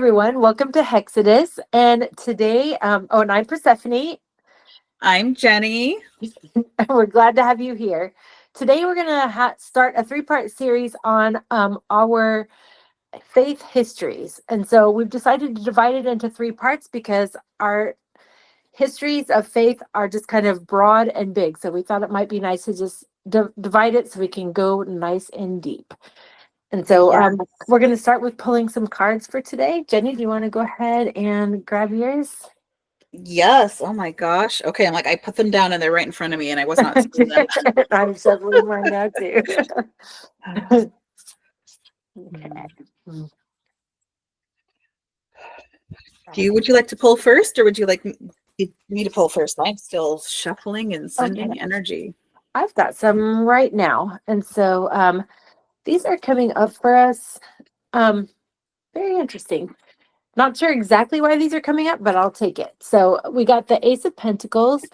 everyone. Welcome to Hexodus. And today, and I'm Persephone, I'm Jenny. and we're glad to have you here. Today, we're going to start a three-part series on our faith histories. And so we've decided to divide it into three parts because our histories of faith are just kind of broad and big. So we thought it might be nice to just divide it so we can go nice and deep. And so Yes. we're going to start with pulling some cards for today. Jenny, do you want to go ahead and grab yours? Yes. Oh my gosh. Okay. I put them down and they're right in front of me and I was not seeing them. I'm shuffling mine now too. Okay. Would you like to pull first or would you like me to pull first? I'm still shuffling and sending energy. I've got some right now. And so these are coming up for us. Very interesting. Not sure exactly why these are coming up, but I'll take it. So we got the Ace of Pentacles,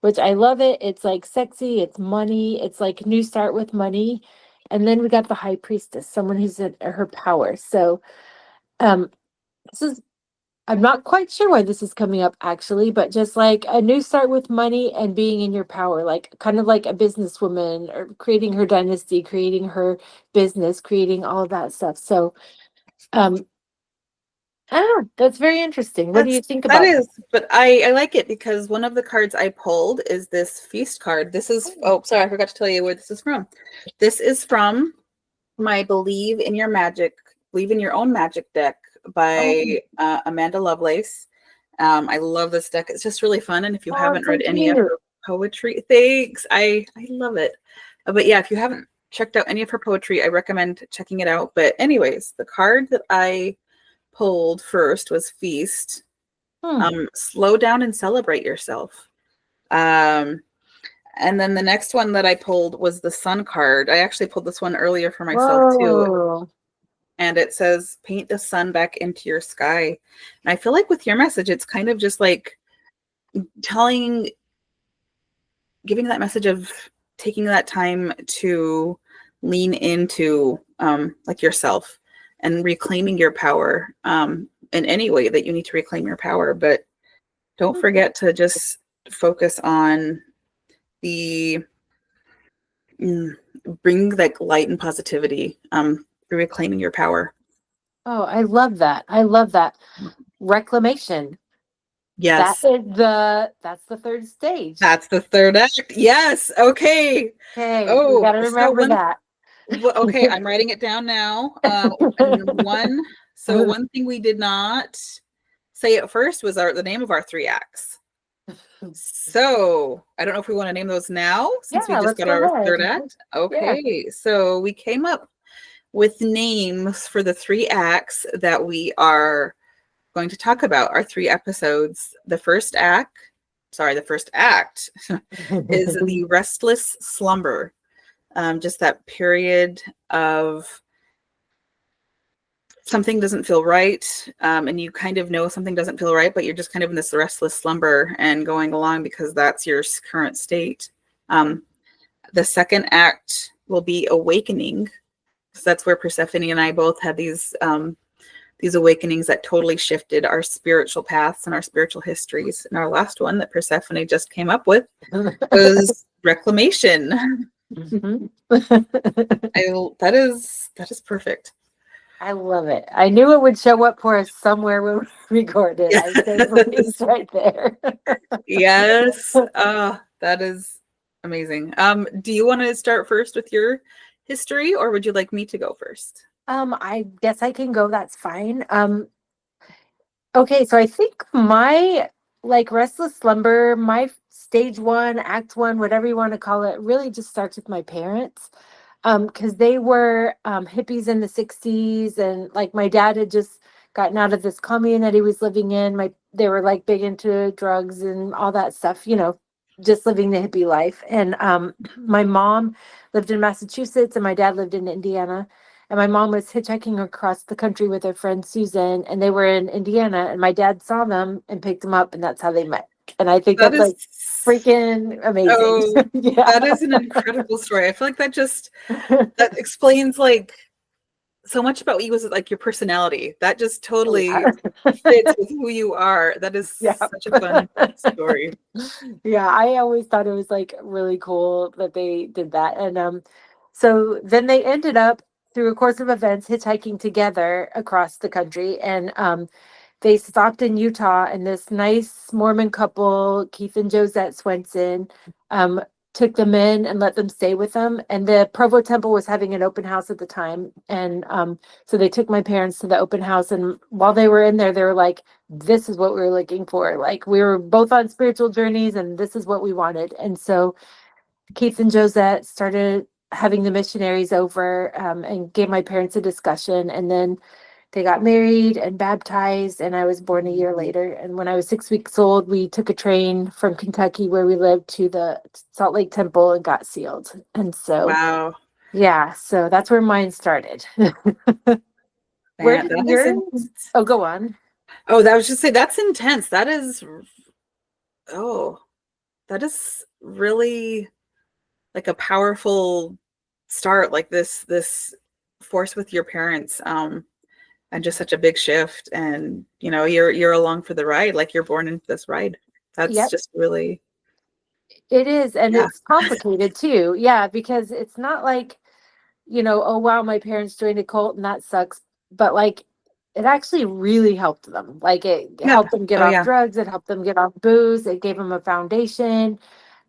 which I love it. It's like sexy, it's money, it's like new start with money. And then we got the High Priestess, someone who's at her power. So this is, I'm not quite sure why this is coming up actually, but just like a new start with money and being in your power, like kind of like a businesswoman or creating her dynasty, creating her business, creating all of that stuff. So I don't know. That's very interesting. What do you think about that? But I like it because one of the cards I pulled is this feast card. This is, oh, sorry, I forgot to tell you where this is from. This is from my Believe in Your Own Magic deck by Amanda Lovelace. I love this deck. It's just really fun. And if you haven't read any of her poetry, thanks. I love it. But yeah, if you haven't checked out any of her poetry, I recommend checking it out. But anyways, the card that I pulled first was Feast. Slow down and celebrate yourself. And then the next one that I pulled was the Sun card. I actually pulled this one earlier for myself too. And it says, paint the sun back into your sky. And I feel like with your message, it's kind of just like giving that message of taking that time to lean into like yourself and reclaiming your power in any way that you need to reclaim your power. But don't forget to just focus on bring like light and positivity through reclaiming your power. Oh, I love that. I love that. Reclamation. Yes. That's the third stage. That's the third act. Yes. Okay. Oh, you gotta remember that. Okay, I'm writing it down now. One thing we did not say at first was the name of our three acts. So I don't know if we want to name those now since we just got our third act. Okay, yeah. So we came up with names for the three acts that we are going to talk about, our three episodes. The first act is the Restless Slumber. Just that period of something doesn't feel right, and you kind of know something doesn't feel right, but you're just kind of in this restless slumber and going along because that's your current state. The second act will be Awakening. So that's where Persephone and I both had these awakenings that totally shifted our spiritual paths and our spiritual histories. And our last one that Persephone just came up with was Reclamation. Mm-hmm. That is perfect. I love it. I knew it would show up for us somewhere when we recorded. Yes. I said it's right there. Yes. That is amazing. Do you want to start first with your history or would you like me to go first? I guess I can go. That's fine. Okay, so I think my Restless Slumber, my stage one, act one, whatever you want to call it, really just starts with my parents. Because they were hippies in the 60s, and like my dad had just gotten out of this commune that he was living in. They were like big into drugs and all that stuff, just living the hippie life. And my mom lived in Massachusetts and my dad lived in Indiana. And my mom was hitchhiking across the country with her friend Susan, and they were in Indiana, and my dad saw them and picked them up, and that's how they met. And I think that's like freaking amazing. Oh, yeah. That is an incredible story. I feel like that explains like so much about you was like your personality. That just Oh, totally yeah. fits with who you are. That is Yeah. such a fun story. Yeah, I always thought it was like really cool that they did that. And so then they ended up through a course of events hitchhiking together across the country, and they stopped in Utah, and this nice Mormon couple, Keith and Josette Swenson, um took them in and let them stay with them. And the Provo Temple was having an open house at the time, and so they took my parents to the open house, and while they were in there, they were like, this is what we were looking for. Like, we were both on spiritual journeys, and this is what we wanted. And so Keith and Josette started having the missionaries over, and gave my parents a discussion. And then they got married and baptized, and I was born a year later. And when I was 6 weeks old, we took a train from Kentucky, where we lived, to the Salt Lake Temple and got sealed. And so, Wow. yeah, so that's where mine started. Where Man, did that is yours? intense. Oh, go on. Oh, that was just say that's intense. That is oh, that is really like a powerful start, like this force with your parents. And just such a big shift. And you're along for the ride, like you're born into this ride. That's Yep. just really, It is, and yeah. it's complicated too. Yeah, because it's not like, oh wow, my parents joined a cult and that sucks. But like, it actually really helped them. Like, it Yep. helped them get Oh off yeah. drugs, it helped them get off booze, it gave them a foundation.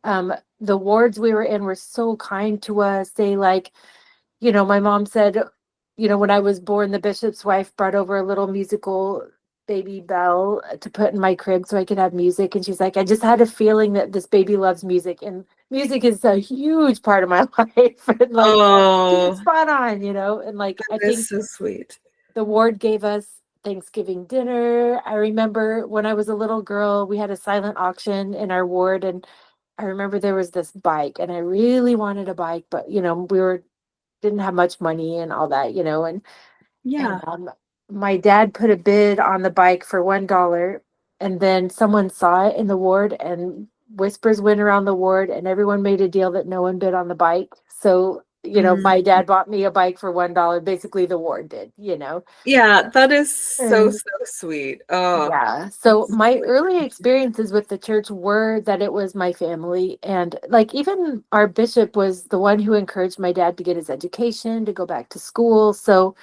The wards we were in were so kind to us. They like, my mom said, when I was born, the bishop's wife brought over a little musical baby bell to put in my crib so I could have music. And she's like, I just had a feeling that this baby loves music. And music is a huge part of my life. And like, she was Oh, spot on, And like, I that is think so sweet. the ward gave us Thanksgiving dinner. I remember when I was a little girl, we had a silent auction in our ward. And I remember there was this bike, and I really wanted a bike, but we didn't have much money and all that, and Yeah. my dad put a bid on the bike for $1, and then someone saw it in the ward, and whispers went around the ward, and everyone made a deal that no one bid on the bike. So, Mhm. my dad bought me a bike for $1. Basically, the ward did. Yeah, that is so, And so sweet. Oh, yeah, so that's my really early touching. experiences with the church were that it was my family. And like, even our bishop was the one who encouraged my dad to get his education, to go back to school. So,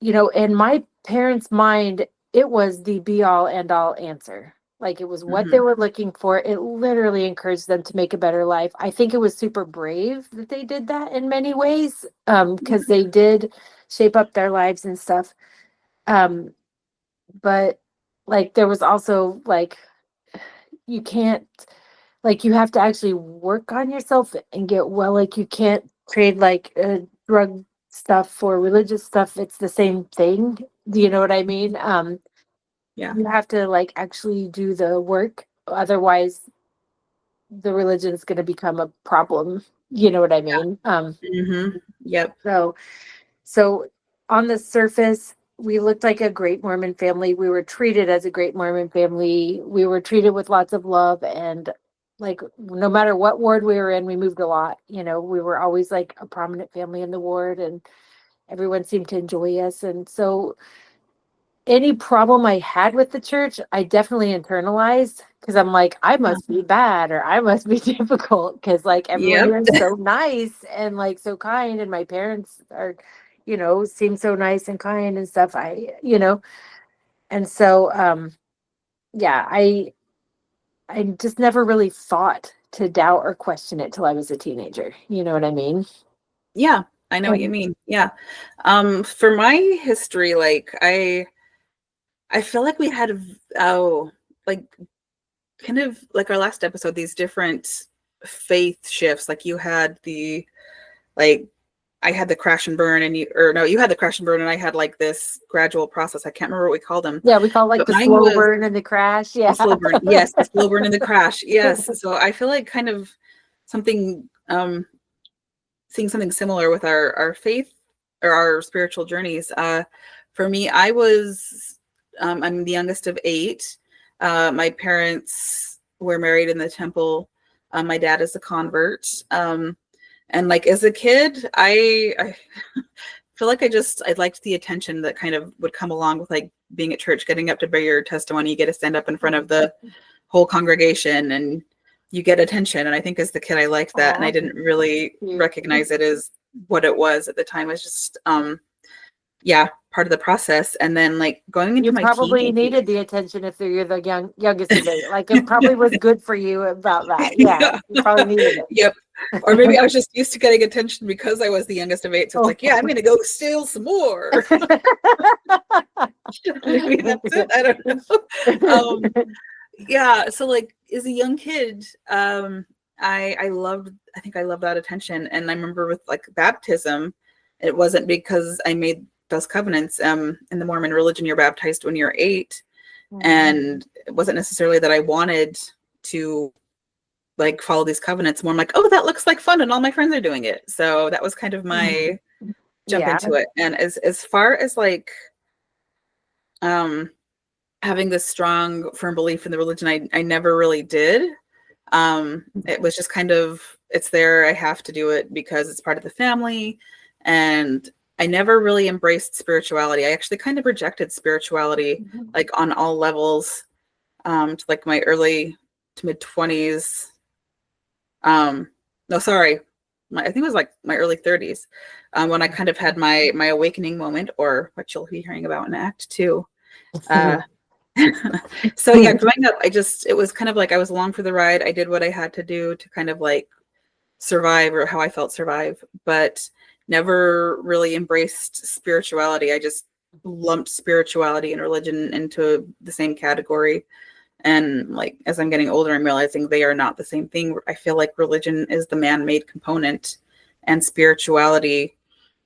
in my parents' mind, it was the be all end all answer. Like, it was what they Mhm. were looking for. It literally encouraged them to make a better life. I think it was super brave that they did that in many ways, because they did shape up their lives and stuff. Um, but like, there was also like, you can't, like, you have to actually work on yourself and get well. Like, you can't trade like drug stuff for religious stuff. It's the same thing. Do you know what I mean? Yeah. You have to like actually do the work. Otherwise, the religion is going to become a problem. You know what I mean? Hmm. Yep. So So on the surface, we looked like a great Mormon family. We were treated as a great Mormon family. We were treated with lots of love, and like, no matter what ward we were in, we moved a lot. We were always like a prominent family in the ward, and everyone seemed to enjoy us. And so any problem I had with the church, I definitely internalized, because I'm like, I Yeah. must be bad, or I must be difficult, because like everyone Yep. here is so nice and like so kind, and my parents are, seem so nice and kind and stuff. And so yeah, I just never really thought to doubt or question it till I was a teenager. You know what I mean? Yeah. I know what you And mean. Yeah. For my history, like I feel like we had like kind of like our last episode, these different faith shifts. Like you had like I had the crash and burn, and you had the crash and burn, and I had like this gradual process. I can't remember what we called them, yeah, we call it like but the mine slow was burn and the crash. the Yeah. slow burn. Yes, the slow burn and the crash. Yes. So I feel like kind of something, seeing something similar with our faith or our spiritual journeys. For me, I'm the youngest of eight. My parents were married in the temple. My dad is a convert. And like as a kid, I feel like I liked the attention that kind of would come along with like being at church, getting up to bear your testimony. You get to stand up in front of the whole congregation and you get attention. And I think as the kid, I liked that. And I didn't really recognize it as what it was at the time. It was just, yeah, part of the process. And then like going into You my probably teenage needed the attention if you're the youngest of eight. Like it probably was good for you about that. Yeah, yeah. you probably needed it. Yep. Or maybe I was just used to getting attention because I was the youngest of eight. So it's like, yeah, I'm going to go steal some more. Maybe that's it. I don't know. Yeah. So like as a young kid, I think I loved that attention. And I remember with like baptism, it wasn't because I made those covenants. In the Mormon religion, you're baptized when you're 8. And it wasn't necessarily that I wanted to like follow these covenants. More I'm like, oh, that looks like fun and all my friends are doing it. So that was kind of my jump into it. And as far as like having this strong, firm belief in the religion, I never really did. It was just kind of, it's there, I have to do it because it's part of the family. And I never really embraced spirituality. I actually kind of rejected spirituality, like on all levels, to like my early to mid 20s. No, sorry. I think it was like my early 30s, when I kind of had my awakening moment, or what you'll be hearing about in Act 2. So yeah, growing up, it was kind of like I was along for the ride. I did what I had to do to kind of like survive, or how I felt survive, but never really embraced spirituality. I just lumped spirituality and religion into the same category. And like, as I'm getting older, I'm realizing they are not the same thing. I feel like religion is the man-made component and spirituality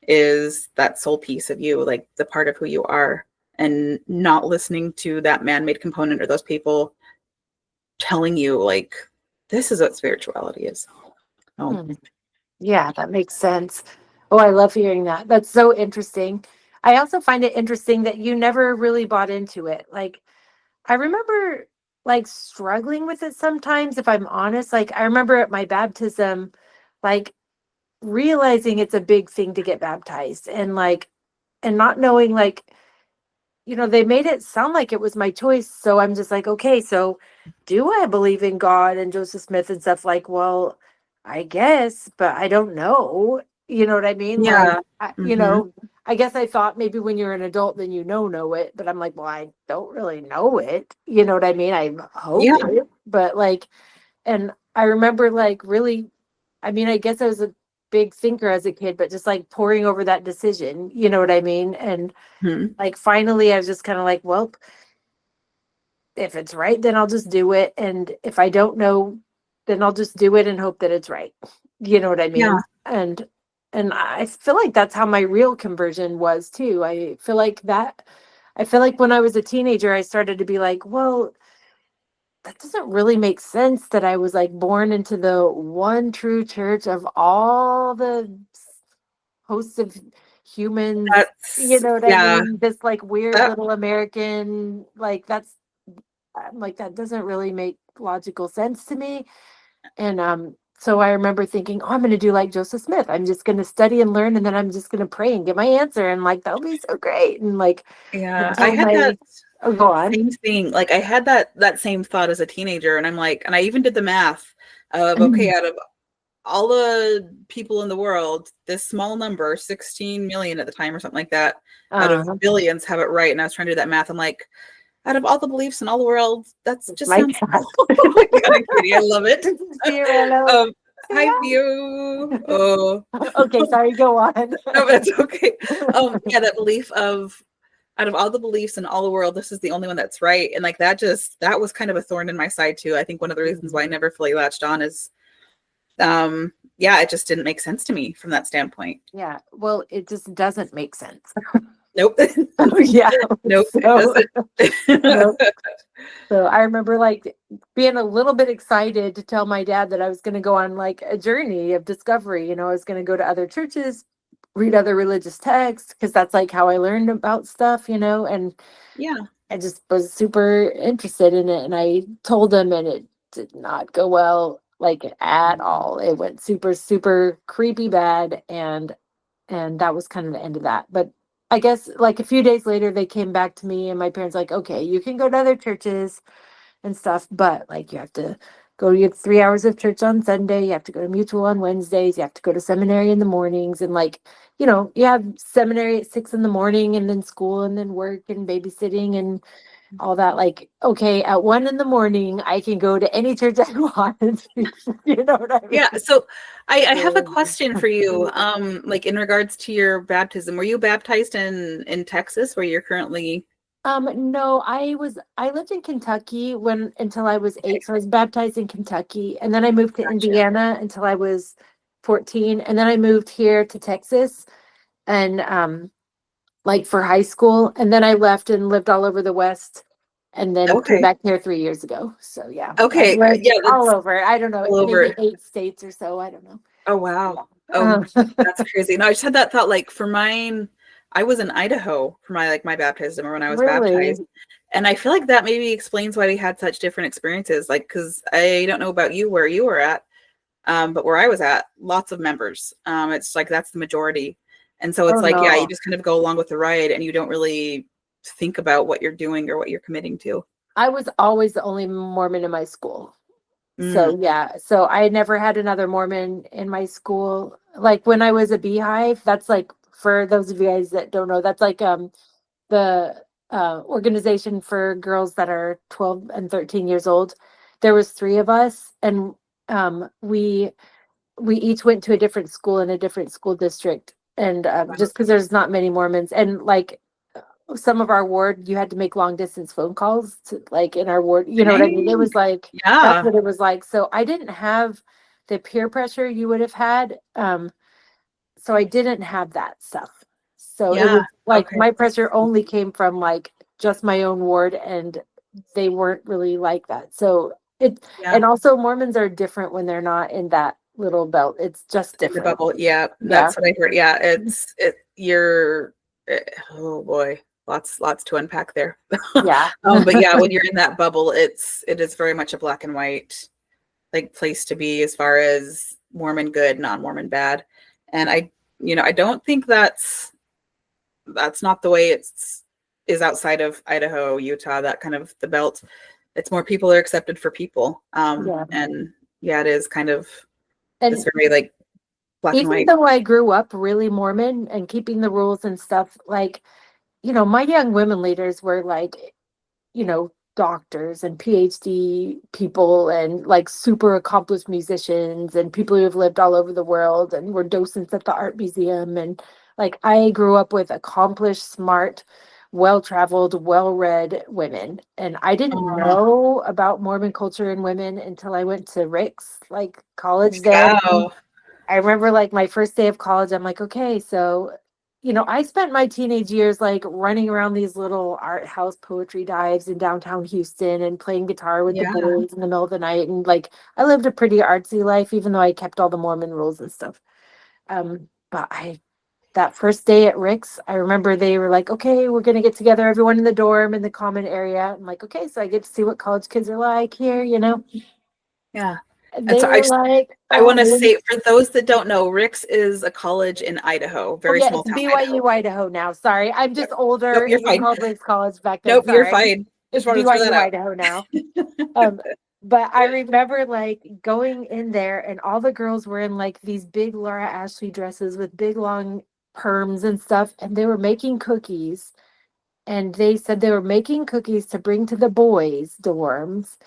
is that soul piece of you, like the part of who you are, and not listening to that man-made component or those people telling you like, this is what spirituality is. Oh. Yeah, that makes sense. Oh, I love hearing that. That's so interesting. I also find it interesting that you never really bought into it. Like, I remember like struggling with it sometimes, if I'm honest. Like, I remember at my baptism, like realizing it's a big thing to get baptized and like, and not knowing like, they made it sound like it was my choice. So I'm just like, okay, so do I believe in God and Joseph Smith and stuff? Like, well, I guess, but I don't know. You know what I mean? Yeah. Like, I guess I thought maybe when you're an adult, then know it. But I'm like, well, I don't really know it. You know what I mean? I hope it. But like, and I remember like really, I mean, I guess I was a big thinker as a kid, but just like poring over that decision. You know what I mean? And like finally I was just kind of like, well, if it's right, then I'll just do it. And if I don't know, then I'll just do it and hope that it's right. You know what I mean? Yeah. And I feel like that's how my real conversion was too. I feel like when I was a teenager, I started to be like, well, that doesn't really make sense that I was like born into the one true church of all the hosts of humans. You know what I mean? This like weird little American, like I'm like, that doesn't really make logical sense to me. And so I remember thinking, oh, I'm going to do like Joseph Smith. I'm just going to study and learn, and then I'm just going to pray and get my answer. And like, that'll be so great. And like, yeah, I had that go on. same thing. Like I had that same thought as a teenager, and I'm like, and I even did the math of, okay, out of all the people in the world, this small number, 16 million at the time or something like that, out of billions have it right. And I was trying to do that math. I'm like, out of all the beliefs in all the world, that's just sounds oh my God, Katie, I love it. Hi, View. Oh, okay, sorry, go on. No, that's okay. Yeah, that belief of out of all the beliefs in all the world, this is the only one that's right. And like that was kind of a thorn in my side too. I think one of the reasons why I never fully latched on is yeah, it just didn't make sense to me from that standpoint. Yeah, well, it just doesn't make sense. Nope. Oh, yeah. Nope. So, nope. So I remember like being a little bit excited to tell my dad that I was going to go on like a journey of discovery. I was going to go to other churches, read other religious texts, because that's like how I learned about stuff, and yeah, I just was super interested in it. And I told him, and it did not go well, like at all. It went super, super creepy bad. And and that was kind of the end of that. But I guess like a few days later, they came back to me, and my parents like, okay, you can go to other churches and stuff, but like you have to go. You have 3 hours of church on Sunday. You have to go to Mutual on Wednesdays. You have to go to seminary in the mornings, and like you have seminary at 6 in the morning, and then school, and then work and babysitting and all that. Like, okay, at 1 in the morning, I can go to any church I want. You know what I mean? Yeah. So I have a question for you. Like in regards to your baptism, were you baptized in Texas where you're currently? No, I lived in Kentucky when until I was 8. So I was baptized in Kentucky, and then I moved to Gotcha. Indiana until I was 14, and then I moved here to Texas and like for high school, and then I left and lived all over the West, and then came Okay. back here 3 years ago. So yeah, I've Okay. lived Yeah, all that's over. I don't know, all maybe over. 8 states or so. I don't know. Oh, wow. Oh, Uh, that's crazy. No, I just had that thought like for mine, I was in Idaho for my baptism or when I was baptized. really? And I feel like that maybe explains why we had such different experiences. Like, because I don't know about you where you were at, but where I was at, lots of members. It's like that's the majority. And so Oh it's like, yeah, you no. just kind of go along with the ride and you don't really think about what you're doing or what you're committing to. I was always the only Mormon in my school. Mm, So yeah, so I never had another Mormon in my school. Like when I was a beehive, that's like for those of you guys that don't know, that's like the organization for girls that are 12 and 13 years old. There was three of us, and we each went to a different school in a different school district. And wow. just because there's not many Mormons, and like some of our ward, you had to make long distance phone calls to, like in our ward, you know what I mean? It Dang. was like that's Yeah. what it was like. So I didn't have the peer pressure you would have had. So I didn't have that stuff. So it Yeah. was like Okay. my pressure only came from like just my own ward, and they weren't really like that. So it Yeah. and also Mormons are different when they're not in that little belt. It's just In the different. bubble. Yeah. Yeah. That's what I heard. Yeah. You're, oh boy, lots to unpack there. Yeah. But yeah, when you're in that bubble, it is very much a black and white like place to be as far as Mormon good, non-Mormon bad. And I don't think that's not the way it's is outside of Idaho, Utah, that kind of the belt. It's more people are accepted for people. Yeah. And yeah, it is kind of this And very like black and even white. though I grew up really Mormon and keeping the rules and stuff, like, my young women leaders were like, doctors and PhD people and like super accomplished musicians and people who have lived all over the world and were docents at the art museum. And like, I grew up with accomplished, smart, well-traveled, well-read women. And I didn't Oh, know about Mormon culture and women until I went to Rick's, like college there. wow. I remember like my first day of college, I'm like, okay, so, I spent my teenage years like running around these little art house poetry dives in downtown Houston and playing guitar with the Yeah. boys in the middle of the night. And like, I lived a pretty artsy life, even though I kept all the Mormon rules and stuff. But that first day at Rick's, I remember they were like, okay, we're going to get together, everyone in the dorm in the common area. I'm like, okay, so I get to see what college kids are like here. Yeah. And And they so I were just like, I want to oh. say for those that don't know, Rick's is a college in Idaho, Oh very yeah, small it's town Idaho. BYU Idaho now. Sorry, I'm Yep. just Nope, older. you're It was fine. called Riggs College back then. Nope, you're Sorry, fine. Just it's wanted to throw that BYU out. Idaho now. Um, but I remember like going in there, and all the girls were in like these big Laura Ashley dresses with big long perms and stuff, and they were making cookies. And they said they were making cookies to bring to the boys' dorms,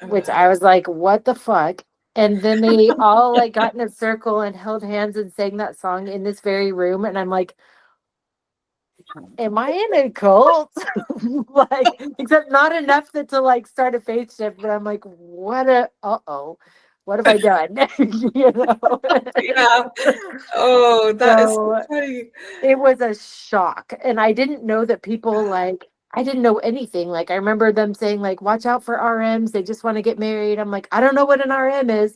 which I was like, what the fuck? And then they all like got in a circle and held hands and sang that song in this very room. And I'm like, am I in a cult? Like, except not enough to like start a faith shift, but I'm like, what have I done? you know? Yeah. Oh, that is so So funny. it was a shock. And I didn't know that people like, I didn't know anything. Like, I remember them saying, like, watch out for RMs. They just want to get married. I'm like, I don't know what an RM is,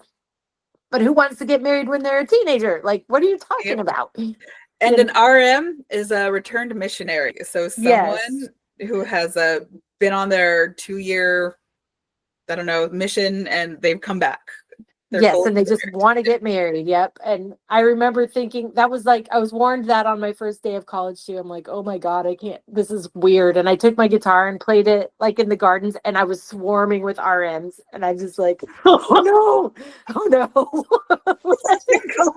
but who wants to get married when they're a teenager? Like, what are you talking Yep. about? And You an know? RM is a returned missionary. So Yes. someone who has been on their 2-year, I don't know, mission and they've come back. They're Yes, fully and they just want to get married. Yep. And I remember thinking that was like I was warned that on my first day of college too. I'm like, oh my God, I can't, this is weird. And I took my guitar and played it like in the gardens and I was swarming with RMs. And I just like, oh no, oh no.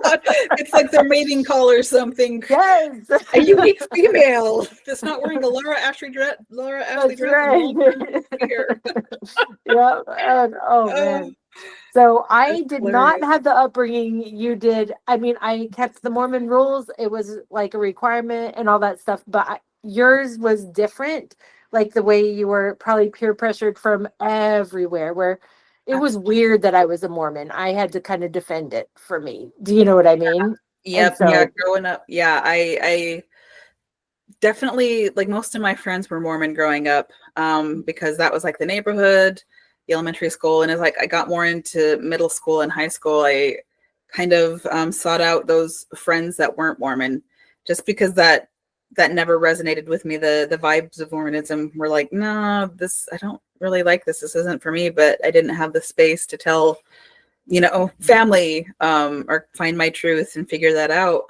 God, it's like their mating call or something. Yes. A unique female that's not wearing a Laura Ashley dress. Laura Ashley That's dress in a long right. here. Yep. And, oh man. So That's I did not hilarious. have the upbringing you did. I mean, I kept the Mormon rules. It was like a requirement and all that stuff, but yours was different. Like the way you were probably peer pressured from everywhere, where it was weird that I was a Mormon. I had to kind of defend it for me. Do you know what I mean? And Yep. Yeah. so, Growing up. Yeah. I definitely, like, most of my friends were Mormon growing up, because that was like the neighborhood, the elementary school. And as like I got more into middle school and high school, I kind of sought out those friends that weren't Mormon, just because that never resonated with me. The vibes of Mormonism were like, no, this, I don't really like this. This isn't for me. But I didn't have the space to tell, family, or find my truth and figure that out.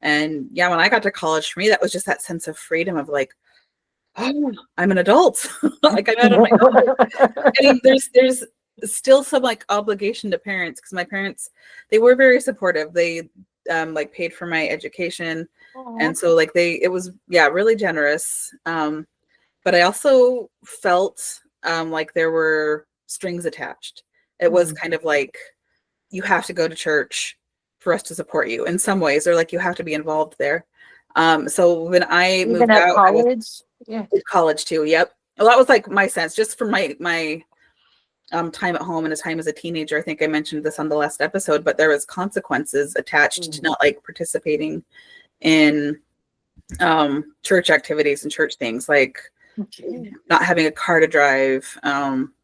And yeah, when I got to college, for me, that was just that sense of freedom of like, oh, I'm an adult. Like I'm out on my own. I mean, there's still some like obligation to parents, because my parents, they were very supportive. They like paid for my education. Aw. And so like it was, yeah, really generous. But I also felt like there were strings attached. It was kind of like, you have to go to church for us to support you in some ways, or like you have to be involved there. So when I Even moved at out, I was college. Yeah. in college too. Yep. Well, that was like my sense, just from my time at home and a time as a teenager. I think I mentioned this on the last episode, but there was consequences attached to not like participating in church activities and church things, like Okay. not having a car to drive,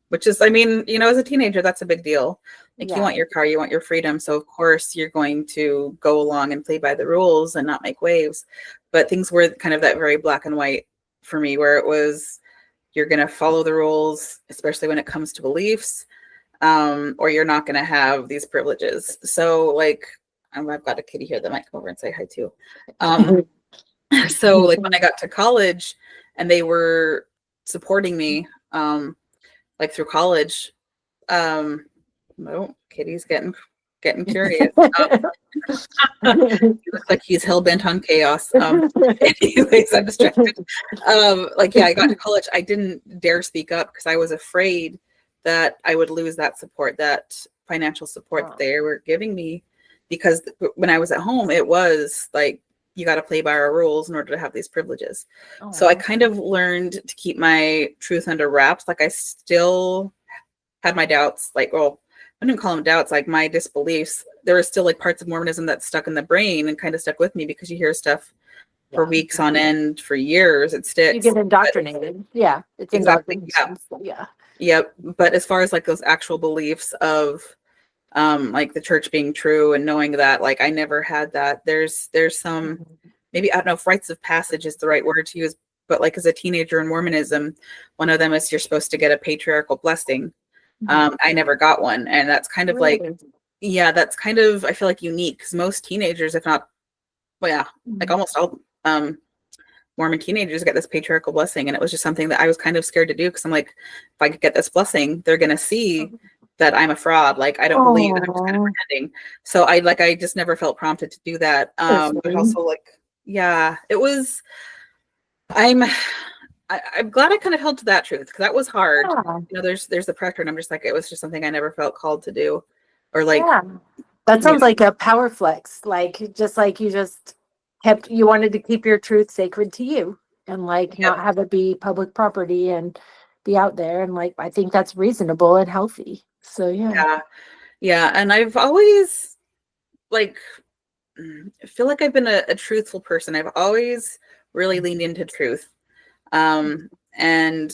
which is, I mean, as a teenager, that's a big deal. Like you Yeah. want your car, you want your freedom. So of course you're going to go along and play by the rules and not make waves. But things were kind of that very black and white for me, where it was, you're going to follow the rules, especially when it comes to beliefs, or you're not going to have these privileges. So like, I've got a kitty here that might come over and say hi too. So like when I got to college and they were supporting me, like through college, oh, Kitty's getting curious. He looks like he's hell bent on chaos. Anyways, I'm distracted. Like, yeah, I got to college. I didn't dare speak up because I was afraid that I would lose that support, that financial support that they were giving me. Because when I was at home, it was like, you got to play by our rules in order to have these privileges. So I kind of learned to keep my truth under wraps. Like I still had my doubts, like, well, I didn't call them doubts, like my disbeliefs. There were still like parts of Mormonism that stuck in the brain and kind of stuck with me, because you hear stuff for weeks on end, for years, it sticks. You get indoctrinated. Yeah. It's Exactly. indoctrination. Yeah. Yep. But as far as like those actual beliefs of like the church being true and knowing that, like I never had that. There's some, maybe, I don't know if rites of passage is the right word to use, but like as a teenager in Mormonism, one of them is you're supposed to get a patriarchal blessing. I never got one. And that's kind of like, yeah, that's kind of, I feel like unique, because most teenagers, if not, well, yeah, like almost all Mormon teenagers get this patriarchal blessing. And it was just something that I was kind of scared to do, because I'm like, if I could get this blessing, they're going to see that I'm a fraud. Like, I don't believe that, I'm just kind of pretending. So I just never felt prompted to do that. But also like, yeah, it was, I'm glad I kind of held to that truth, because that was hard. There's the pressure, and I'm just like, it was just something I never felt called to do, or like, that sounds like a power flex. Like, just like you just you wanted to keep your truth sacred to you, and like not have it be public property and be out there. And like, I think that's reasonable and healthy. So yeah. And I've always like, I feel like I've been a truthful person. I've always really leaned into truth. And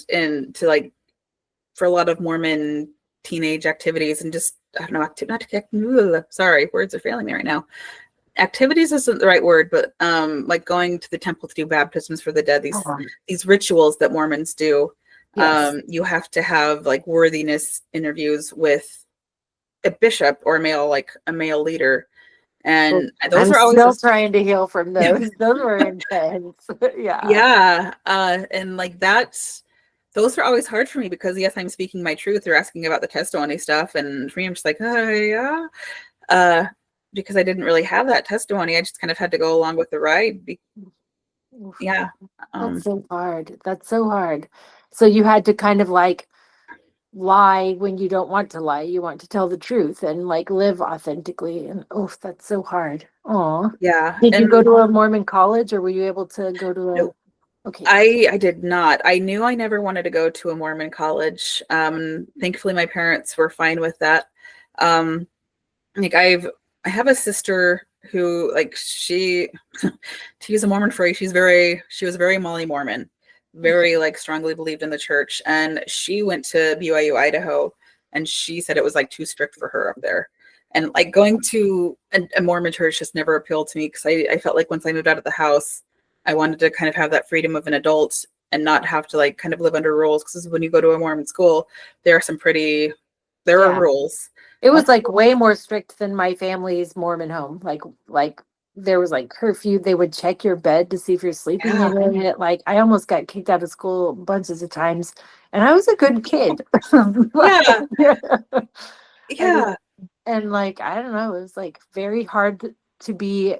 to like, for a lot of Mormon teenage activities, and just, I don't know, sorry, words are failing me right now. Activities isn't the right word, but like going to the temple to do baptisms for the dead, these rituals that Mormons do. You have to have like worthiness interviews with a bishop or a male leader. And those I'm are always still just, trying to heal from those. Those were intense. Yeah. yeah. And like those are always hard for me because yes, I'm speaking my truth. They're asking about the testimony stuff. And for me, I'm just like, oh yeah. Uh, because I didn't really have that testimony. I just kind of had to go along with the ride. Oof. Yeah. That's Um, so hard. That's so hard. So you had to kind of like lie when you don't want to lie. You want to tell the truth and like live authentically. And oh, that's so hard. Oh, yeah. did you go And to a Mormon college or were you able to go to a, no, okay. I did not. I knew I never wanted to go to a Mormon college. Thankfully my parents were fine with that. Um, like I have a sister who like to use a Mormon phrase, she was very Molly Mormon, very like strongly believed in the church. And she went to BYU, Idaho, and she said it was like too strict for her up there. And like going to a Mormon church just never appealed to me because I felt like once I moved out of the house, I wanted to kind of have that freedom of an adult and not have to like kind of live under rules. Because when you go to a Mormon school, there are there are Yeah. rules. It Uh, was like way more strict than my family's Mormon home. Like there was like curfew. They would check your bed to see if you're sleeping yeah, in it. Like I almost got kicked out of school bunches of times, and I was a good kid. yeah, Like, I mean, yeah. and like I don't know, it was like very hard to be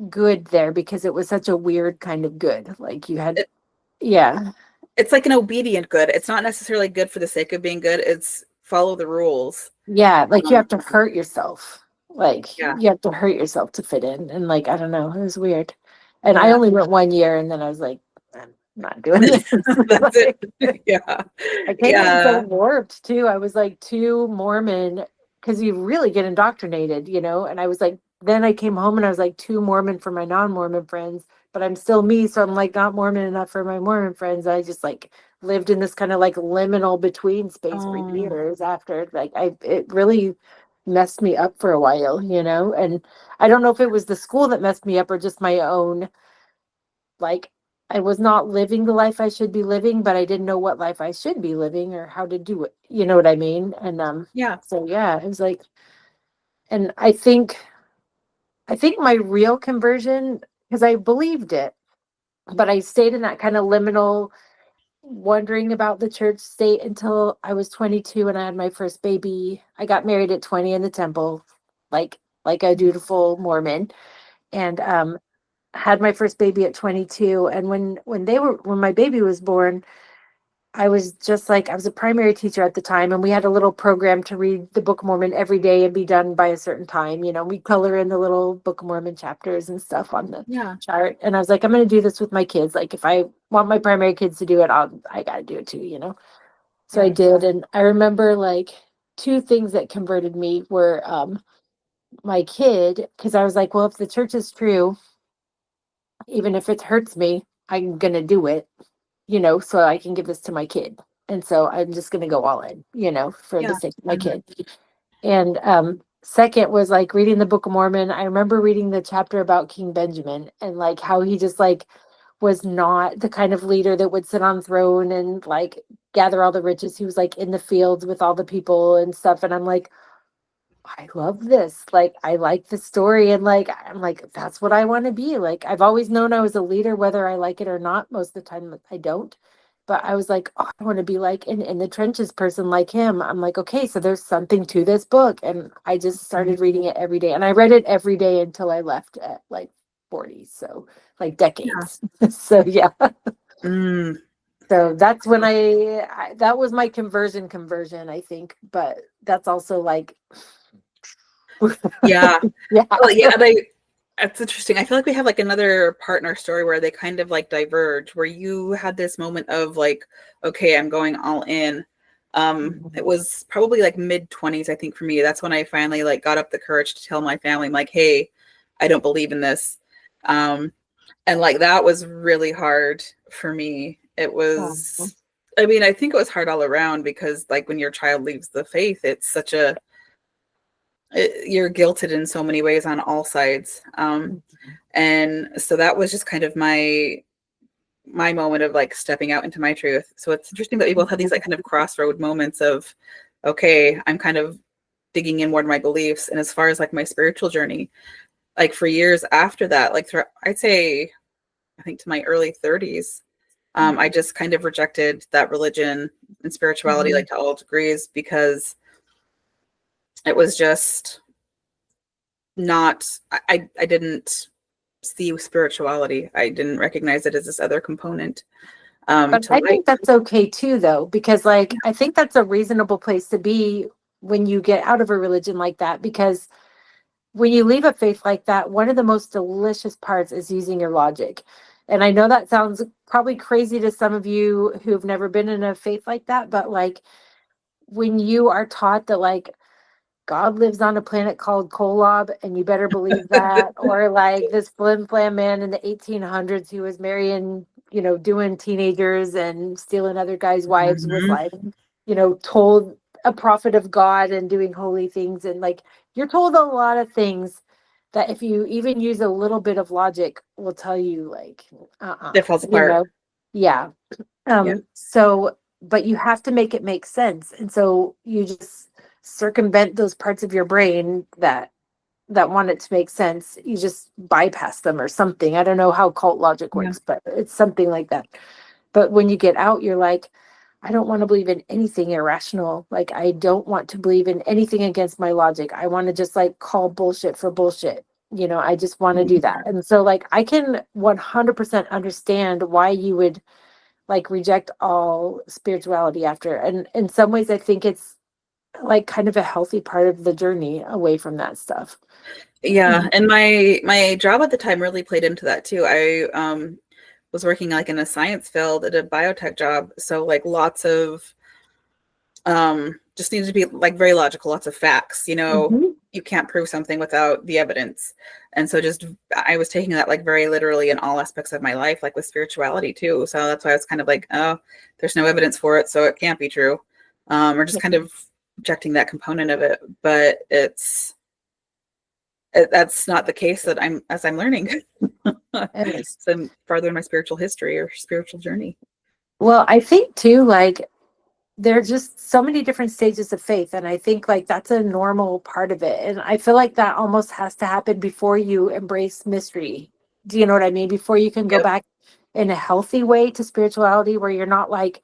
good there because it was such a weird kind of good. Like you had, yeah, It's like an obedient good. It's not necessarily good for the sake of being good. It's follow the rules. yeah, like you Um, have to hurt yourself. Like yeah, you have to hurt yourself to fit in. And like, I don't know, it was weird. And I yeah. only went 1 year and then I was like, I'm not doing this. That's it. Like, Yeah, I came home so yeah. warped too. I was like too Mormon because you really get indoctrinated, And I was like, then I came home and I was like too Mormon for my non-Mormon friends, but I'm still me. So I'm like not Mormon enough for my Mormon friends. I just like lived in this kind of like liminal between space for Um, years after it really messed me up for a while. And I don't know if it was the school that messed me up or just my own like I was not living the life I should be living, but I didn't know what life I should be living or how to do it. You know what I mean? And yeah, so yeah, it was like, and I think my real conversion, because I believed it, but I stayed in that kind of liminal wondering about the church state until I was 22 and I had my first baby. I got married at 20 in the temple, like a dutiful Mormon. And had my first baby at 22, and when my baby was born, I was just like, I was a primary teacher at the time, and we had a little program to read the Book of Mormon every day and be done by a certain time. We color in the little Book of Mormon chapters and stuff on the yeah, chart. And I was like, I'm going to do this with my kids. Like, if I want my primary kids to do it, I got to do it too. So I yeah. did. And I remember like two things that converted me were my kid, because I was like, well, if the church is true, even if it hurts me, I'm going to do it, so I can give this to my kid. And so I'm just going to go all in, for the Yeah. sake of my kid. And second was like reading the Book of Mormon. I remember reading the chapter about King Benjamin and like how he just like was not the kind of leader that would sit on throne and like gather all the riches. He was like in the fields with all the people and stuff. And I'm like, I love this. Like, I like the story. And like, I'm like, that's what I want to be. Like, I've always known I was a leader, whether I like it or not. Most of the time, I don't. But I was like, oh, I want to be like in the trenches person like him. I'm like, okay, so there's something to this book. And I just started reading it every day. And I read it every day until I left at like 40. So, like, Yeah. decades. So, yeah. Mm, So that's when that was my conversion, I think. But that's also like, yeah. yeah. Well, yeah, that's interesting. I feel like we have like another partner story where they kind of like diverge, where you had this moment of like, okay, I'm going all in. It was probably like mid-20s, I think, for me. That's when I finally like got up the courage to tell my family, I'm like, hey, I don't believe in this. Um, and like that was really hard for me. It Oh, was, I mean, I think it was hard all around because like when your child leaves the faith, it's such you're guilted in so many ways on all sides. And so that was just kind of my moment of like stepping out into my truth. So it's interesting that we both had these like kind of crossroad moments of, okay, I'm kind of digging in more to my beliefs. And as far as like my spiritual journey, like for years after that, like I'd say, I think to my early 30s, I just kind of rejected that religion and spirituality, Mhm. like to all degrees, because it was just not, I didn't see spirituality. I didn't recognize it as this other component But to I life. think that's okay too, though, because like I think that's a reasonable place to be when you get out of a religion like that. Because when you leave a faith like that, one of the most delicious parts is using your logic. And I know that sounds probably crazy to some of you who've never been in a faith like that, but like when you are taught that like God lives on a planet called Kolob, and you better believe that. Or like this flim flam man in the 1800s who was marrying, doing teenagers and stealing other guys' wives was Mhm. like, told a prophet of God and doing holy things. And like you're told a lot of things that if you even use a little bit of logic will tell you like, It falls apart. yeah. Yeah. So, but you have to make it make sense. And so you just circumvent those parts of your brain that want it to make sense. You just bypass them or something. I don't know how cult logic Yeah. works, but it's something like that. But when you get out, you're like, I don't want to believe in anything irrational. Like I don't want to believe in anything against my logic. I want to just like call bullshit for bullshit. I just want to do Mhm. that. And so like I can 100% understand why you would like reject all spirituality after. And in some ways, I think it's like kind of a healthy part of the journey away from that stuff. Yeah, Mhm. and my job at the time really played into that too. I was working like in a science field at a biotech job, so like lots of just needed to be like very logical, lots of facts. Mhm. You can't prove something without the evidence. And so just I was taking that like very literally in all aspects of my life, like with spirituality too. So that's why I was kind of like, oh, there's no evidence for it, so it can't be true. Or just kind of rejecting that component of it. But that's not the case that I'm learning. Yes. So I'm farther in my spiritual history or spiritual journey. Well, I think too, like there are just so many different stages of faith. And I think like that's a normal part of it. And I feel like that almost has to happen before you embrace mystery. Do you know what I mean? Before you can go Yep. back in a healthy way to spirituality where you're not like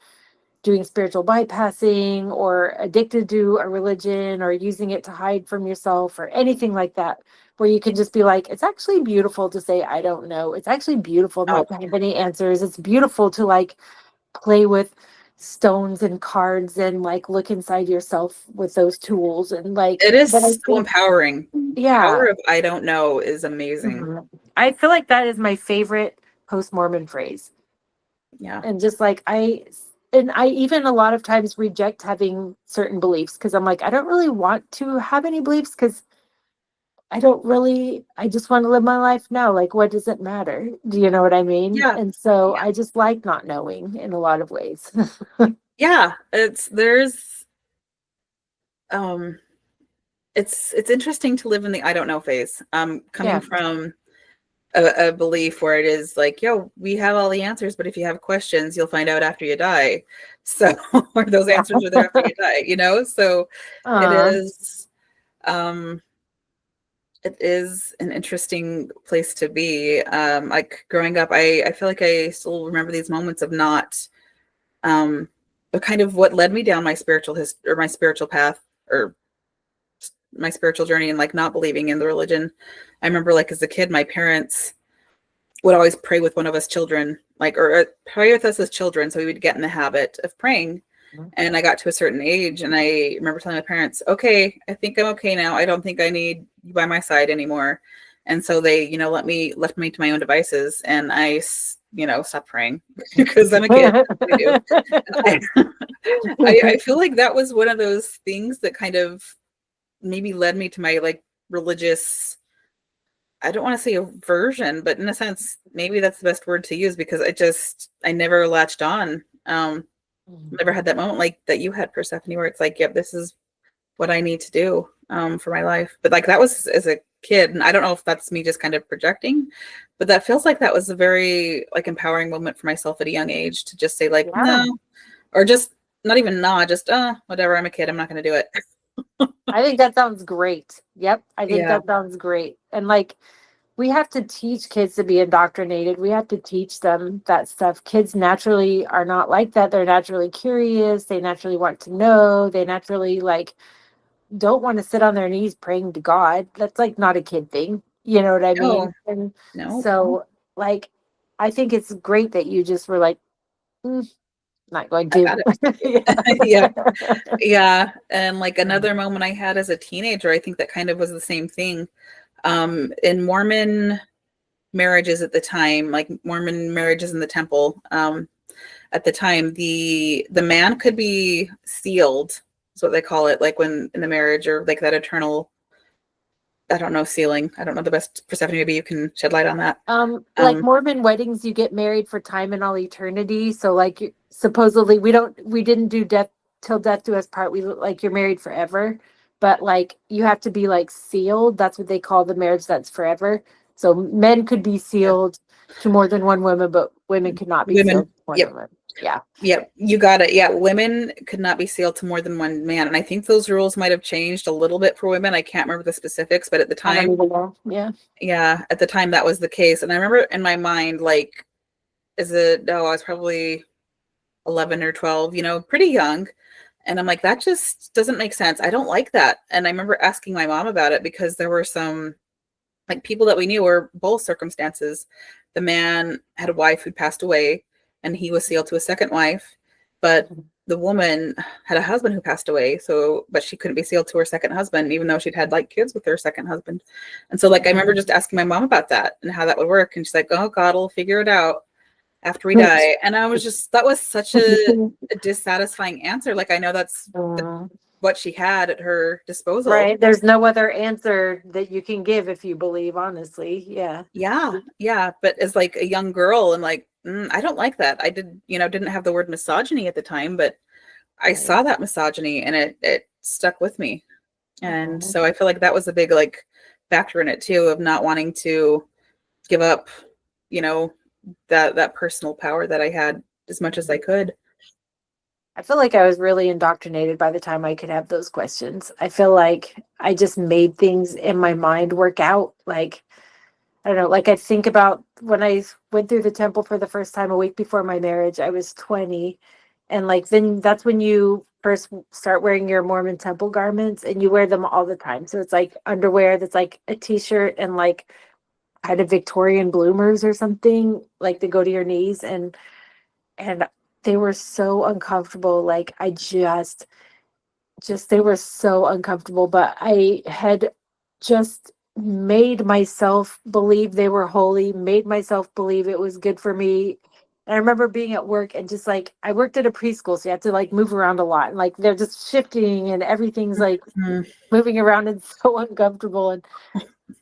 doing spiritual bypassing or addicted to a religion or using it to hide from yourself or anything like that, where you can just be like, it's actually beautiful to say, I don't know. It's actually beautiful Oh, not to have any answers. It's beautiful to like play with stones and cards and like look inside yourself with those tools. And like, it is but I so think, empowering. yeah, Power of I don't know is amazing. mhm. I feel like that is my favorite post Mormon phrase. Yeah. And just like I even a lot of times reject having certain beliefs because I'm like I don't really want to have any beliefs because I just want to live my life now. Like what does it matter? Do you know what I mean? Yeah. And so Yeah. I just like not knowing in a lot of ways. Yeah. Um it's interesting to live in the I don't know phase. Coming Yeah. from a belief where it is like, yo, we have all the answers, but if you have questions, you'll find out after you die. So, or those Yeah. answers are there after you die. So it uh is, um, it is an interesting place to be. Like growing up, I feel like I still remember these moments of not, but kind of what led me down my or my spiritual path or my spiritual journey and like not believing in the religion. I remember like as a kid, my parents would always pray with one of us children, like, or pray with us as children. So we would get in the habit of praying. And I got to a certain age and I remember telling my parents, okay, I think I'm okay now. I don't think I need you by my side anymore. And so they, left me to my own devices and stopped praying because I'm a kid. I do. I, I feel like that was one of those things that kind of maybe led me to my like religious, I don't want to say aversion, but in a sense, maybe that's the best word to use because I never latched on. Never had that moment like that you had, Persephone, where it's like, yep, this is what I need to do for my life. But like that was as a kid, and I don't know if that's me just kind of projecting, but that feels like that was a very like empowering moment for myself at a young age to just say like, yeah. no, or just not even nah, just whatever, I'm a kid, I'm not going to do it. I think that sounds great. Yep. I think Yeah. that sounds great. And like, we have to teach kids to be indoctrinated. We have to teach them that stuff. Kids naturally are not like that. They're naturally curious. They naturally want to know. They naturally like don't want to sit on their knees praying to God. That's like not a kid thing. You know what I mean? No, And no, so like I think it's great that you just were like, "Mm, not going I to." got it. Yeah. Yeah. Yeah. And like another moment I had as a teenager, I think that kind of was the same thing. In Mormon marriages at the time, like Mormon marriages in the temple, at the time, the man could be sealed, is what they call it, like when in the marriage or like that eternal, I don't know, sealing. I don't know the best. Persephone, maybe you can shed light on that. Like Um, Mormon weddings, you get married for time and all eternity. So like supposedly we didn't do death till death do us part. We like you're married forever, but like you have to be like sealed. That's what they call the marriage that's forever. So men could be yeah. sealed to more than one woman, but women could not be sealed Women. to more Yep. than one. Yeah. Yep, you got it. Yeah, women could not be sealed to more than one man. And I think those rules might have changed a little bit for women. I can't remember the specifics, but at the I don't time, even know. Yeah. yeah, at the time that was the case. And I remember in my mind, like, is it, no, I was probably 11 or 12, pretty young. And I'm like, that just doesn't make sense. I don't like that. And I remember asking my mom about it because there were some like people that we knew were both circumstances. The man had a wife who passed away and he was sealed to a second wife, but the woman had a husband who passed away. So, but she couldn't be sealed to her second husband, even though she'd had like kids with her second husband. And so, like, I remember just asking my mom about that and how that would work. And she's like, oh, God will figure it out after we die. And I was just, that was such a dissatisfying answer. Like, I know that's what she had at her disposal. Right. There's no other answer that you can give if you believe, honestly. Yeah. Yeah, yeah, but as like a young girl and like I don't like that. I didn't have the word misogyny at the time, but I Right. saw that misogyny and it stuck with me. And Mhm. so I feel like that was a big like factor in it too of not wanting to give up, you know, that personal power that I had as much as I could. I feel like I was really indoctrinated by the time I could have those questions. I feel like I just made things in my mind work out. Like, I don't know, like I think about when I went through the temple for the first time a week before my marriage, I was 20. And like, then that's when you first start wearing your Mormon temple garments and you wear them all the time. So it's like underwear that's like a t shirt and like kind of Victorian bloomers or something like to go to your knees. And they were so uncomfortable. Like I just they were so uncomfortable, but I had just made myself believe they were holy, made myself believe it was good for me. And I remember being at work and just like I worked at a preschool, so you have to like move around a lot and like they're just shifting and everything's like Mhm. moving around and so uncomfortable.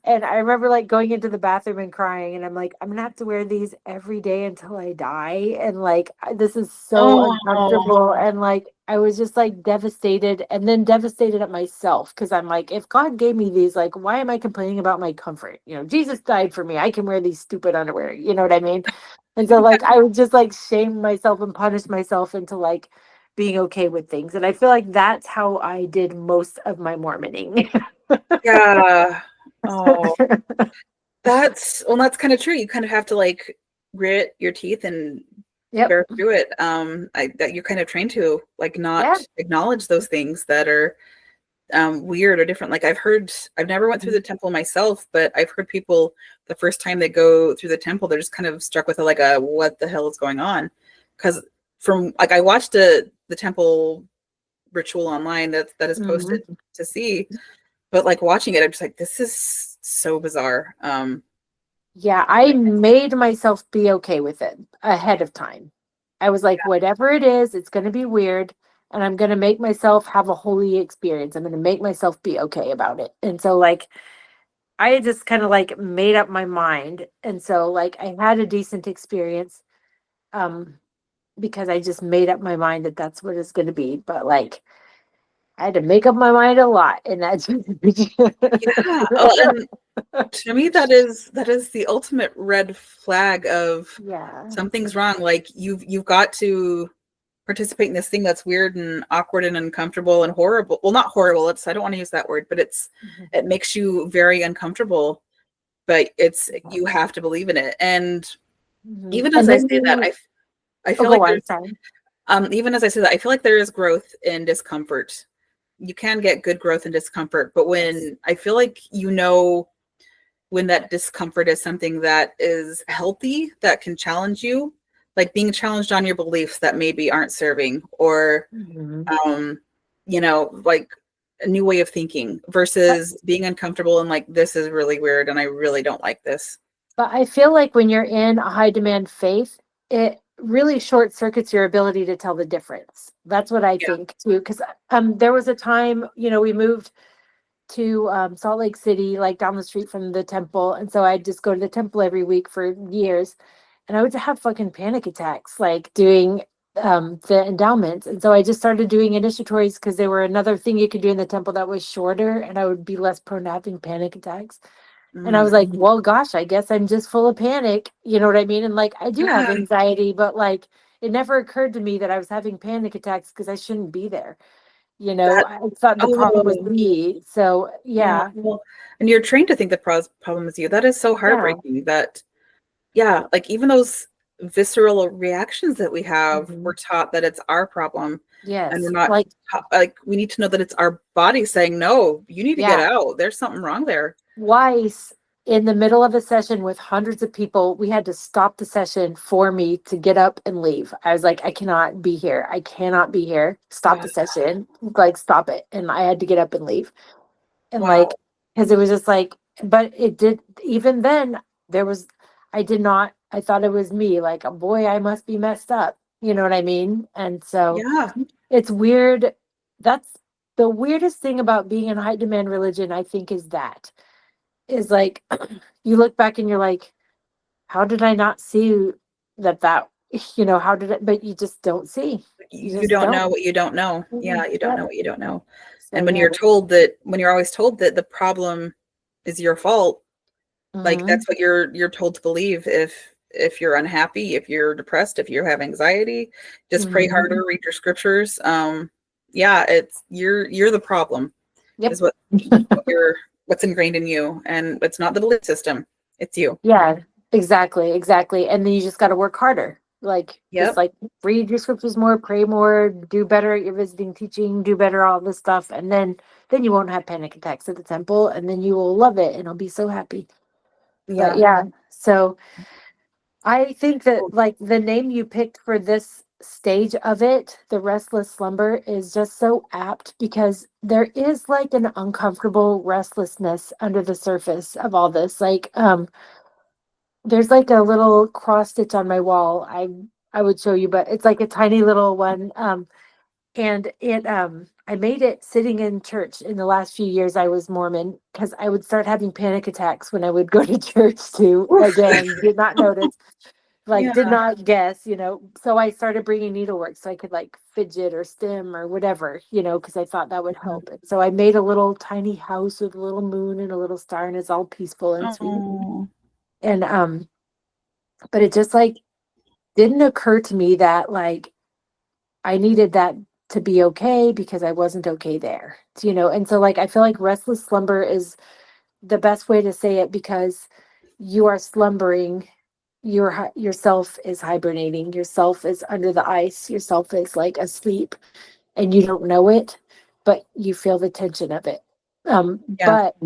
And I remember like going into the bathroom and crying, and I'm like, I'm gonna have to wear these every day until I die. And like, this is so Oh, uncomfortable. And like, I was just like devastated and then devastated at myself because I'm like, if God gave me these, like, why am I complaining about my comfort? You know, Jesus died for me. I can wear these stupid underwear. You know what I mean? And so, like, I would just like shame myself and punish myself into like being okay with things. And I feel like that's how I did most of my Mormoning. yeah. Oh, that's kind of true. You kind of have to like grit your teeth and Yep. bear through it. That you're kind of trained to like Yeah. not acknowledge those things that are weird or different. Like I've never went through the temple myself, but I've heard people the first time they go through the temple, they're just kind of struck with like a what the hell is going on? Because from like I watched the temple ritual online that is posted Mhm. to see, but like watching it, I'm just like, this is so bizarre. Yeah, I made myself be okay with it ahead of time. I was like, whatever it is, it's going to be weird. And I'm going to make myself have a holy experience. I'm going to make myself be okay about it. And so, like, I just kind of like made up my mind. And so, like, I had a decent experience um, because I just made up my mind that that's what it's going to be. But, like, I had to make up my mind a lot. And that's, Yeah. Oh, and to me, that is the ultimate red flag of yeah. something's wrong. Like you've got to participate in this thing that's weird and awkward and uncomfortable and horrible. Well, not horrible. It's, I don't want to use that word, but Mhm. it makes you very uncomfortable, but you have to believe in it. And Mhm. even as And I then say that, you, I oh, feel go like on, there's, sorry. even as I say that, I feel like there is growth in discomfort. You can get good growth in discomfort, but Yes. when I feel like, when that discomfort is something that is healthy, that can challenge you, like being challenged on your beliefs that maybe aren't serving, or Mhm. um, like a new way of thinking versus being uncomfortable and like, this is really weird and I really don't like this. But I feel like when you're in a high demand faith, it really short circuits your ability to tell the difference. That's what I Yeah. think too. Because there was a time, we moved to Salt Lake City, like down the street from the temple, and so I'd just go to the temple every week for years, and I would have fucking panic attacks, like doing the endowments. And so I just started doing initiatories because they were another thing you could do in the temple that was shorter, and I would be less prone to having panic attacks. And I Mm. was like, well, gosh, I guess I'm just full of panic. You know what I mean? And like, I do have Yeah. anxiety, but like, it never occurred to me that I was having panic attacks because I shouldn't be there. That, I thought the problem was oh, me. So yeah. yeah, Well, and you're trained to think the problem is you. That is so yeah. heartbreaking that, yeah, like even those visceral reactions that we have, Mhm. we're taught that it's our problem. And we're Yes. not Like like, we need to know that it's our body saying, no, you need to get yeah, out. There's something wrong there. twice in the middle of a session with hundreds of people, we had to stop the session for me to get up and leave. I was like, I cannot be here. I cannot be here. Stop Yeah. the session. Like stop it. And I had to get up and leave. And like, Wow. because it was just like, but it did, even then, there was, I did not, I thought it was me, like, boy, I must be messed up. You know what I mean? And so Yeah. it's weird. That's the weirdest thing about being in high demand religion, I think, is like, you look back and you're like, how did I not see that, how did it, but you just don't see. You You just don't know don't. what you don't know. Yeah, Mhm. you don't Yep. know what you don't know. So And yeah. when you're always told that the problem is your fault, like Hmm. that's what you're told to believe. If you're unhappy, if you're depressed, if you have anxiety, just pray Hmm. harder, read your scriptures. Yeah, it's you're the problem Yep. is what you're what's ingrained in you, and it's not the belief system. It's you. Yeah, exactly, exactly. And then you just got to work harder. Like, just Yep. like read your scriptures more, pray more, do better at your visiting teaching, do better all this stuff, and then you won't have panic attacks at the temple, and then you will love it, and I'll be so happy. But Yeah. yeah, so I think that like the name you picked for this stage of it, the restless slumber, is just so apt because there is like an uncomfortable restlessness under the surface of all this. Like, there's like a little cross stitch on my wall. I would show you, but it's like a tiny little one. And it I made it sitting in church in the last few years I was Mormon because I would start having panic attacks when I would go to church too. Oof. Again, did not notice, like did Yeah. not guess. So I started bringing needlework so I could like fidget or stim or whatever, because I thought that would help. And so I made a little tiny house with a little moon and a little star, and it's all peaceful and sweet. Oh, And but it just like didn't occur to me that like I needed that to be okay because I wasn't okay there. And so like I feel like restless slumber is the best way to say it because you are slumbering, yourself is hibernating, yourself is under the ice, yourself is like asleep and you don't know it, but you feel the tension of it. yeah. But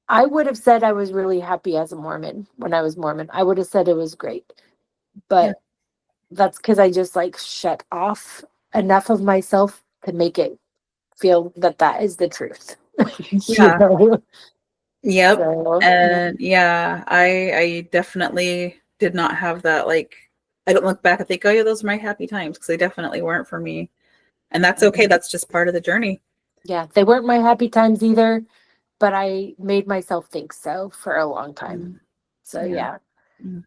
I would have said I was really happy as a Mormon when I was Mormon. I would have said it was great. Yeah. But that's because I just like shut off enough of myself to make it feel that that is the truth. you Yeah. know? Yep. So, yeah. And yeah, I definitely did not have that. Like, I don't look back and think, oh yeah, those are my happy times, because they definitely weren't for me. And that's okay. That's just part of the journey. Yeah, they weren't my happy times either, but I made myself think so for a long time. Mm, So, yeah. yeah. Mm.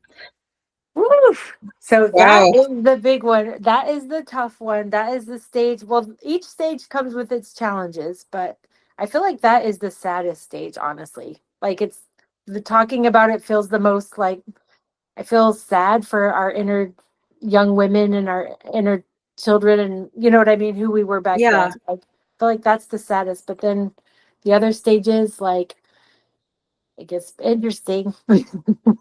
Woo! So that Wow. is the big one. That is the tough one. That is the stage. Well, each stage comes with its challenges, but I feel like that is the saddest stage, honestly. Like it's the talking about it feels the most like I feel sad for our inner young women and our inner children, and you know what I mean, who we were back Yeah. then. I feel like that's the saddest. But then the other stages, like, it gets interesting.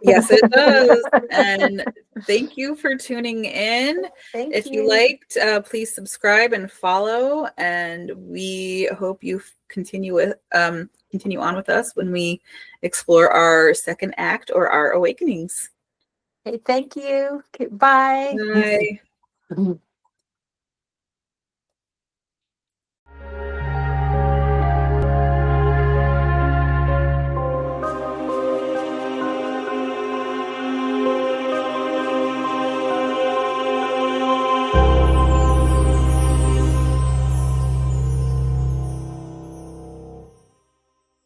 Yes, it does. And thank you for tuning in. Thank If you you. liked, please subscribe and follow. And we hope you continue on with us when we explore our second act or our awakenings. Okay, thank you. Okay, bye. Bye.